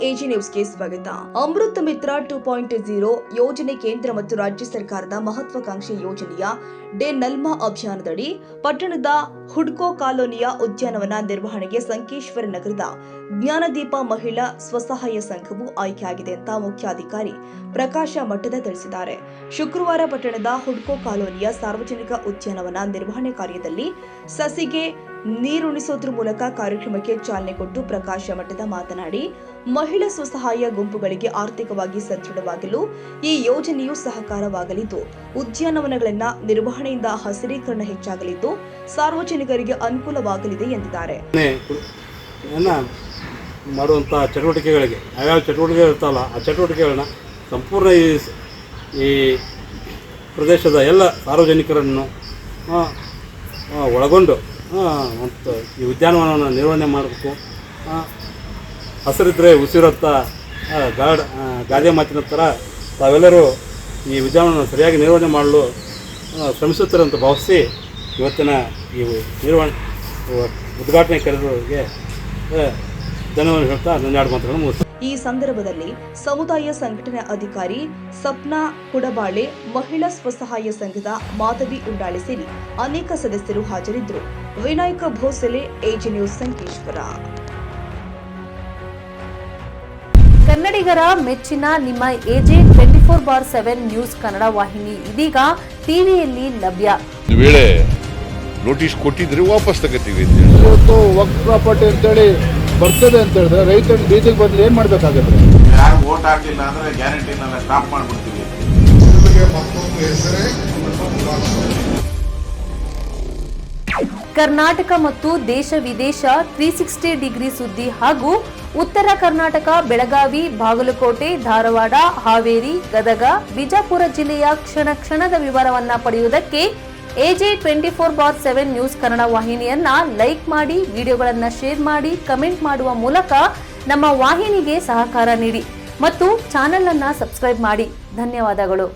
AG ನ್ಯೂಸ್ಗೆ ಸ್ವಾಗತ. ಅಮೃತ ಮಿತ್ರ 2.0 ಯೋಜನೆ ಕೇಂದ್ರ ಮತ್ತು ರಾಜ್ಯ ಸರ್ಕಾರದ ಮಹತ್ವಾಕಾಂಕ್ಷಿ ಯೋಜನೆಯ ಡೇ ನಲ್ಮಾ ಅಭಿಯಾನದಡಿ ಪಟ್ಟಣದ ಹುಡ್ಕೋ ಕಾಲೋನಿಯ ಉದ್ಯಾನವನ ನಿರ್ವಹಣೆಗೆ ಸಂಕೇಶ್ವರ ನಗರದ ಜ್ಞಾನದೀಪ ಮಹಿಳಾ ಸ್ವಸಹಾಯ ಸಂಘವು ಆಯ್ಕೆಯಾಗಿದೆ ಅಂತ ಮುಖ್ಯಾಧಿಕಾರಿ ಪ್ರಕಾಶ ಮಠದ ತಿಳಿಸಿದ್ದಾರೆ. ಶುಕ್ರವಾರ ಪಟ್ಟಣದ ಹುಡ್ಕೋ ಕಾಲೋನಿಯ ಸಾರ್ವಜನಿಕ ಉದ್ಯಾನವನ ನಿರ್ವಹಣೆ ಕಾರ್ಯದಲ್ಲಿ ಸಸಿಗೆ ನೀರುಣಿಸೋದ್ರ ಮೂಲಕ ಕಾರ್ಯಕ್ರಮಕ್ಕೆ ಚಾಲನೆ ಕೊಟ್ಟು ಪ್ರಕಾಶ ಮಠದ ಮಾತನಾಡಿ, ಮಹಿಳಾ ಸ್ವಸಹಾಯ ಗುಂಪುಗಳಿಗೆ ಆರ್ಥಿಕವಾಗಿ ಸದೃಢವಾಗಲು ಈ ಯೋಜನೆಯು ಸಹಕಾರವಾಗಲಿದ್ದು, ಉದ್ಯಾನವನಗಳನ್ನ ನಿರ್ವಹಣೆಯಿಂದ ಹಸಿರೀಕರಣ ಹೆಚ್ಚಾಗಲಿದ್ದು, ಸಾರ್ವಜನಿಕರಿಗೆ ಅನುಕೂಲವಾಗಲಿದೆ ಎಂದಿದ್ದಾರೆ. ಮಾಡುವಂಥ ಚಟುವಟಿಕೆಗಳಿಗೆ ಯಾವ್ಯಾವ ಚಟುವಟಿಕೆ ಇರ್ತಲ್ಲ ಆ ಚಟುವಟಿಕೆಗಳನ್ನ ಸಂಪೂರ್ಣ ಈ ಪ್ರದೇಶದ ಎಲ್ಲ ಸಾರ್ವಜನಿಕರನ್ನು ಒಳಗೊಂಡು ಮತ್ತು ಈ ಉದ್ಯಾನವನವನ್ನು ನಿರ್ವಹಣೆ ಮಾಡಬೇಕು. ಹಸಿರಿದ್ರೆ ಉಸಿರತ್ತ ಗಾದೆ ಮಾತಿನ ಥರ ತಾವೆಲ್ಲರೂ ಈ ಉದ್ಯಾನವನ ಸರಿಯಾಗಿ ನಿರ್ವಹಣೆ ಮಾಡಲು ಶ್ರಮಿಸುತ್ತಾರೆ ಅಂತ ಭಾವಿಸಿ ಇವತ್ತಿನ ಈ ನಿರ್ವಹಣೆ ಉದ್ಘಾಟನೆ ಕರೆದವರಿಗೆ ಧನ್ಯವಾದ ಹೇಳ್ತಾ ನನ್ನ ಎರಡು ಮಾತುಗಳನ್ನು ಮುಗಿಸ್ತೀನಿ. ಈ ಸಂದರ್ಭದಲ್ಲಿ ಸಮುದಾಯ ಸಂಘಟನೆ ಅಧಿಕಾರಿ ಸಪ್ನಾ ಕುಡಬಾಳೆ, ಮಹಿಳಾ ಸ್ವಸಹಾಯ ಸಂಘದ ಮಾಧವಿ ಉಂಡಾಳೆ ಸೇರಿ ಅನೇಕ ಸದಸ್ಯರು ಹಾಜರಿದ್ದರು. Vinayak Bhosale, AG news, Sankeshwar. ಕನ್ನಡಿಗರ ಮೆಚ್ಚಿನ ನಿಮ್ಮ ಎಜೆ 24/7 ನ್ಯೂಸ್ ಕನ್ನಡ ವಾಹಿನಿ ಇದೀಗ ಟಿವಿಯಲ್ಲಿ ಲಭ್ಯ. ವೇಳೆ ನೋಟಿಸ್ ಕೊಟ್ಟಿದ್ರೆ ವಾಪಸ್ ತಗೋತೀವಿ. ಇವತ್ತು ವಕ್ಫ್ ಪ್ರಾಪರ್ಟಿ ಅಂತೇಳಿ ಬರ್ತದೆ ಅಂತ ಹೇಳಿದ್ರೆ ರೈತರು ಬೀದಿಗೆ ಬದಲು ಏನ್ ಮಾಡ್ಬೇಕಾಗತ್ತೆ? ಯಾರು ವೋಟ್ ಹಾಕಿಲ್ಲ ಅಂದ್ರೆ ಗ್ಯಾರಂಟಿನೆಲ್ಲ ಸ್ಟಾಪ್ ಮಾಡ್ಬಿಡ್ತೀವಿ. ಕರ್ನಾಟಕ ಮತ್ತು ದೇಶ ವಿದೇಶ 360 ಡಿಗ್ರಿ ಸುದ್ದಿ ಹಾಗೂ ಉತ್ತರ ಕರ್ನಾಟಕ, ಬೆಳಗಾವಿ, ಬಾಗಲಕೋಟೆ, ಧಾರವಾಡ, ಹಾವೇರಿ, ಗದಗ, ಬಿಜಾಪುರ ಜಿಲ್ಲೆಯ ಕ್ಷಣ ಕ್ಷಣದ ವಿವರವನ್ನ ಪಡೆಯುವುದಕ್ಕೆ ಎಜೆ 24/7 ನ್ಯೂಸ್ ಕನ್ನಡ ವಾಹಿನಿಯನ್ನ ಲೈಕ್ ಮಾಡಿ, ವಿಡಿಯೋಗಳನ್ನ ಶೇರ್ ಮಾಡಿ, ಕಮೆಂಟ್ ಮಾಡುವ ಮೂಲಕ ನಮ್ಮ ವಾಹಿನಿಗೆ ಸಹಕಾರ ನೀಡಿ ಮತ್ತು ಚಾನೆಲ್ ಅನ್ನ ಸಬ್ಸ್ಕ್ರೈಬ್ ಮಾಡಿ. ಧನ್ಯವಾದಗಳು.